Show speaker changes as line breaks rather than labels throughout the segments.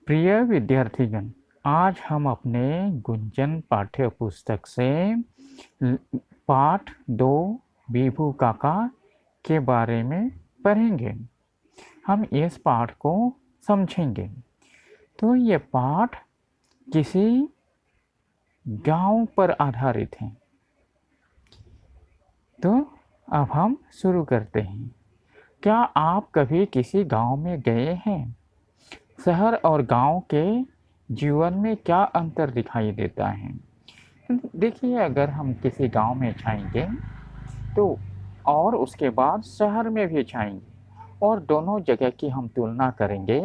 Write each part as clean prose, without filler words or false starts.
प्रिय विद्यार्थीगण, आज हम अपने गुंजन पाठ्य पुस्तक से पाठ 2 बीभू काका के बारे में पढ़ेंगे। हम इस पाठ को समझेंगे। तो ये पाठ किसी गांव पर आधारित है। तो अब हम शुरू करते हैं। क्या आप कभी किसी गांव में गए हैं? शहर और गांव के जीवन में क्या अंतर दिखाई देता है? देखिए, अगर हम किसी गांव में जाएंगे तो और उसके बाद शहर में भी जाएंगे और दोनों जगह की हम तुलना करेंगे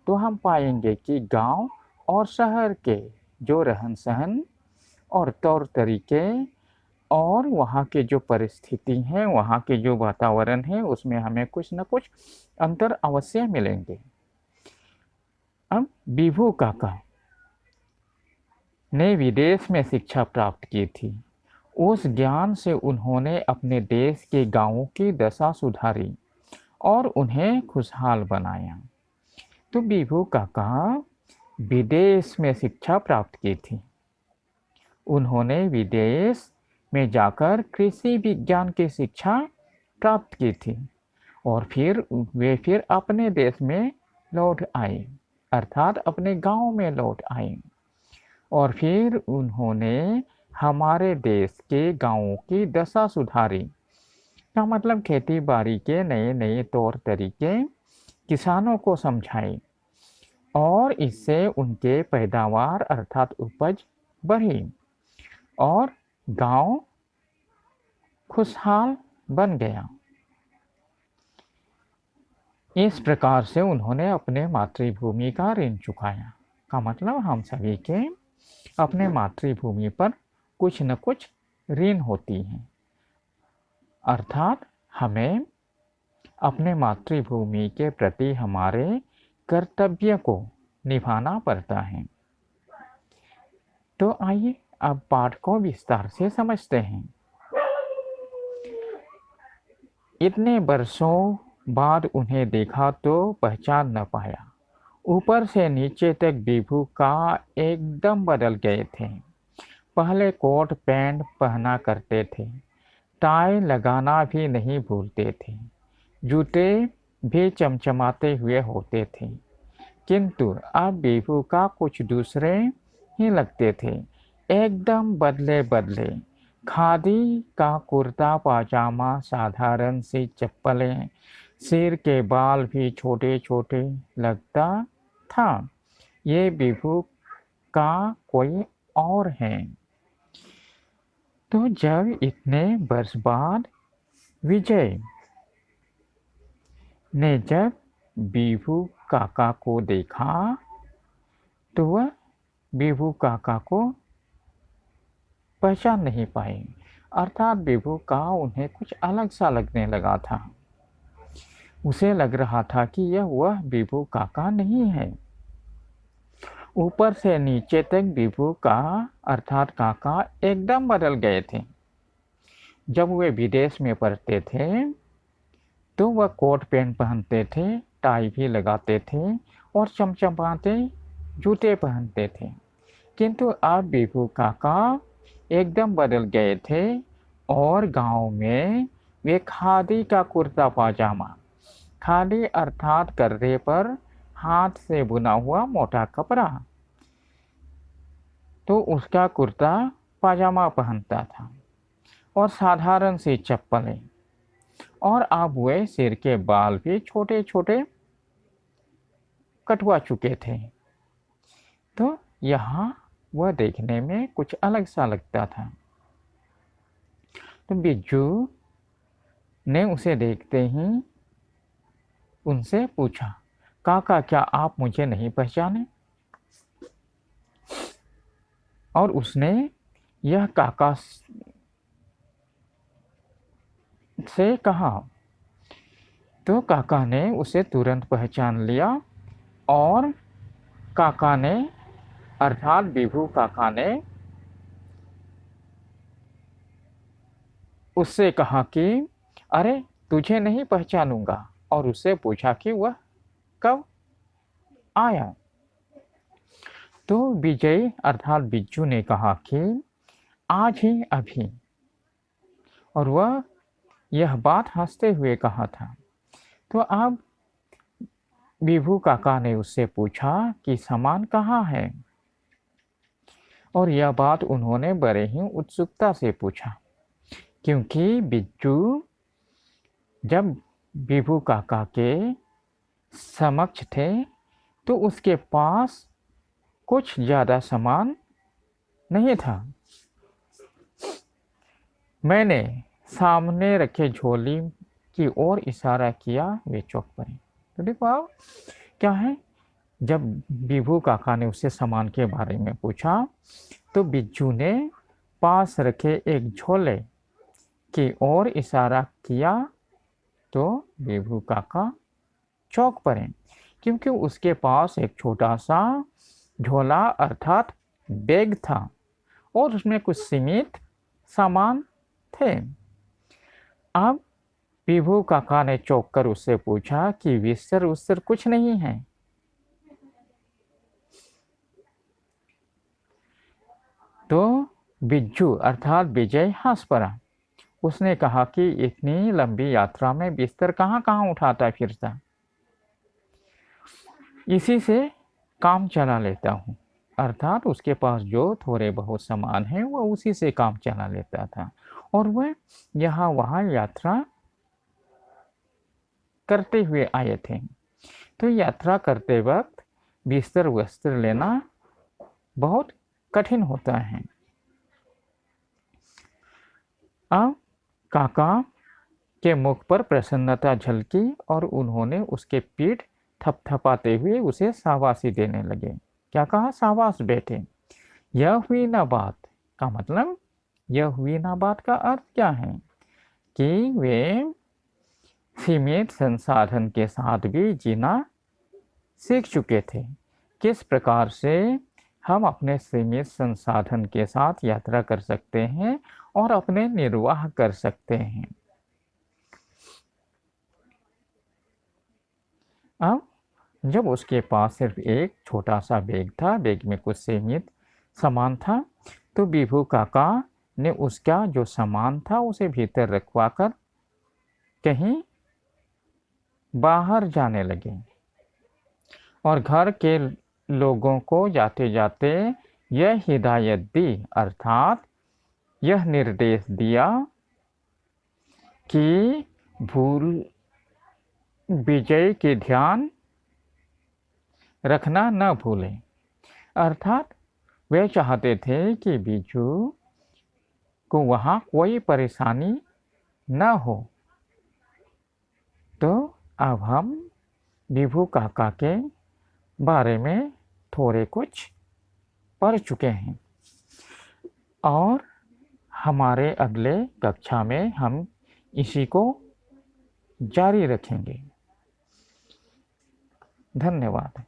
तो हम पाएंगे कि गांव और शहर के जो रहन सहन और तौर तरीके और वहाँ के जो परिस्थिति हैं, वहाँ के जो वातावरण है, उसमें हमें कुछ न कुछ अंतर अवश्य मिलेंगे। अब बीभू काका ने विदेश में शिक्षा प्राप्त की थी। उस ज्ञान से उन्होंने अपने देश के गांवों की दशा सुधारी और उन्हें खुशहाल बनाया। तो बीभू काका विदेश में शिक्षा प्राप्त की थी। उन्होंने विदेश में जाकर कृषि विज्ञान की शिक्षा प्राप्त की थी और फिर वे अपने देश में लौट आए, अर्थात अपने गांव में लौट आए और फिर उन्होंने हमारे देश के गांवों की दशा सुधारी। का मतलब खेती बाड़ी के नए नए तौर तरीके किसानों को समझाए और इससे उनके पैदावार अर्थात उपज बढ़ी और गांव खुशहाल बन गया। इस प्रकार से उन्होंने अपने मातृभूमि का ऋण चुकाया। का मतलब हम सभी के अपने मातृभूमि पर कुछ न कुछ ऋण होती हैं, अर्थात हमें अपने मातृभूमि के प्रति हमारे कर्तव्य को निभाना पड़ता है। तो आइए अब पाठ को विस्तार से समझते हैं। इतने वर्षों बाद उन्हें देखा तो पहचान न पाया। ऊपर से नीचे तक बीभू का एकदम बदल गए थे। पहले कोट पैंट पहना करते थे, टाई लगाना भी नहीं भूलते थे, जूते भी चमचमाते हुए होते थे। किंतु अब बीभू का कुछ दूसरे ही लगते थे, एकदम बदले बदले। खादी का कुर्ता पाजामा, साधारण सी चप्पलें, सिर के बाल भी छोटे छोटे लगता था। ये बीभू का कोई और है। तो जब इतने वर्ष बाद विजय ने जब बीभू काका को देखा तो वह बीभू काका को पहचान नहीं पाए, अर्थात बीभू का उन्हें कुछ अलग सा लगने लगा था। उसे लग रहा था कि यह वह बीभू काका नहीं है। ऊपर से नीचे तक बीभू का अर्थात काका एकदम बदल गए थे। जब वे विदेश में पढ़ते थे तो वह कोट पैंट पहनते थे, टाई भी लगाते थे और चमचमाते जूते पहनते थे। किंतु अब बीभू काका एकदम बदल गए थे और गांव में वे खादी का कुर्ता पाजामा, खादी अर्थात कंधे पर हाथ से बुना हुआ मोटा कपड़ा, तो उसका कुर्ता पाजामा पहनता था और साधारण सी चप्पलें, और अब वे सिर के बाल भी छोटे छोटे कटवा चुके थे। तो यहाँ वह देखने में कुछ अलग सा लगता था। तो बिज्जू ने उसे देखते ही उनसे पूछा, काका क्या आप मुझे नहीं पहचाने? और उसने यह काका से कहा। तो काका ने उसे तुरंत पहचान लिया और काका ने अर्थात बीभू काका ने उससे कहा कि अरे तुझे नहीं पहचानूंगा, और उससे पूछा कि वह कब आया। तो विजय अर्थात बिज्जू ने कहा कि आज ही अभी, और वह यह बात हंसते हुए कहा था। तो अब विभू काका ने उससे पूछा कि सामान कहाँ है, और यह बात उन्होंने बड़े ही उत्सुकता से पूछा, क्योंकि बिज्जू जब विभू काका के समक्ष थे तो उसके पास कुछ ज़्यादा सामान नहीं था। मैंने सामने रखे झोली की ओर इशारा किया, वे चौंक पड़े। तो देखो आप क्या है, जब विभू काका ने उससे सामान के बारे में पूछा तो बिज्जू ने पास रखे एक झोले की ओर इशारा किया, तो विभू काका चौंक पड़े, क्योंकि उसके पास एक छोटा सा झोला अर्थात बैग था और उसमें कुछ सीमित सामान थे। अब विभू काका ने चौंक कर उससे पूछा कि विस्तर उस्तर कुछ नहीं है। तो बिज्जू अर्थात विजय हंस पड़ा। उसने कहा कि इतनी लंबी यात्रा में बिस्तर कहाँ कहाँ उठाता फिरता, इसी से काम चला लेता हूँ। अर्थात उसके पास जो थोड़े बहुत सामान है वह उसी से काम चला लेता था, और वह यहाँ वहाँ यात्रा करते हुए आए थे। तो यात्रा करते वक्त बिस्तर वस्त्र लेना बहुत कठिन होता है। अब काका के मुख पर प्रसन्नता झलकी और उन्होंने उसके पीठ थपथपाते हुए उसे शाबाशी देने लगे। क्या कहा? शाबाश बेटे, यह हुई ना बात। का मतलब यह हुई ना बात का अर्थ क्या है कि वे सीमित संसाधन के साथ भी जीना सीख चुके थे। किस प्रकार से हम अपने सीमित संसाधन के साथ यात्रा कर सकते हैं और अपने निर्वाह कर सकते हैं। अब जब उसके पास सिर्फ एक छोटा सा बैग था, बैग में कुछ सीमित सामान था, तो विभू काका ने उसका जो सामान था उसे भीतर रखवा कर कहीं बाहर जाने लगे और घर के लोगों को जाते जाते यह हिदायत दी, अर्थात यह निर्देश दिया कि विजय के ध्यान रखना न भूलें। अर्थात वे चाहते थे कि बिज्जू को वहाँ कोई परेशानी न हो। तो अब हम विभू काका के बारे में थोड़े कुछ पढ़ चुके हैं और हमारे अगले कक्षा में हम इसी को जारी रखेंगे। धन्यवाद।